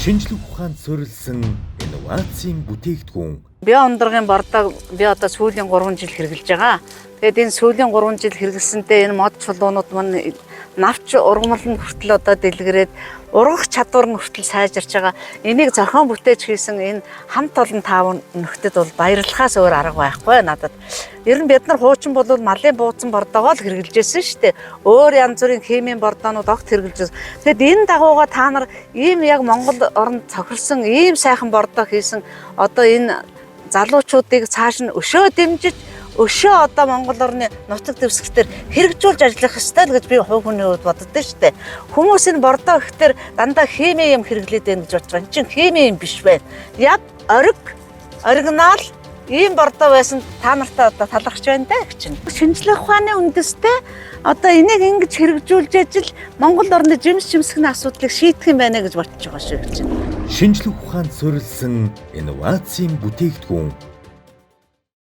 Шинжлэх ухаанд суурилсан инновацийн бүтээгдэхүүн. Био ундрагын бордог би одоо сүүлийн 3 жил хэрэгжилж байгаа. Тэгээд энэ сүүлийн 3 жил хэрэгжилсэнтэй энэ мод чулуунууд маань навч ургамал нь хүртэл одоо дэлгэрээд ургах чадвар нь хүртэл сайжирч байгаа. Энийг зохион бүтээж хийсэн энэ хамт олон таав нөхдөд бол баярлахаас өөр арга байхгүй надад. Ер нь бид нар хуучин бол малын бууцсан бордоогоо л хэрэгжилжсэн шүү дээ. Өөр янз бүрийн химийн бордоонууд огт хэрэгжилж. Тэгэд энэ дагууга та нар ийм яг Монгол оронд цохилсон ийм сайхан бордоо хийсэн одоо энэ залуучуудыг цааш нь өшөө дэмжиж өшөө одоо Монгол орны нутаг дэвсгэртэр хэрэгжүүлж ажиллах ёстой л гэж би хувь хүний хувьд боддог шүү дээ. Хүмүүс энэ бордоо гэхтэр дандаа хими юм хэрэглээд байна гэж бодож байгаа. Энд чинь хими юм биш байна. Яг оригинал ийм бордоо байсан та нартай одоо талархж байна даа гэж чинь. Шинжлэх ухааны үндэстэй одоо энийг ингэж хэрэгжүүлж ажил Монгол орны жимсгний асуудлыг шийдэх юм байна гэж бодож байгаа шүү гэж чинь. Шинжлэх ухаанд суурилсан инновацийн бүтээгдэхүүн.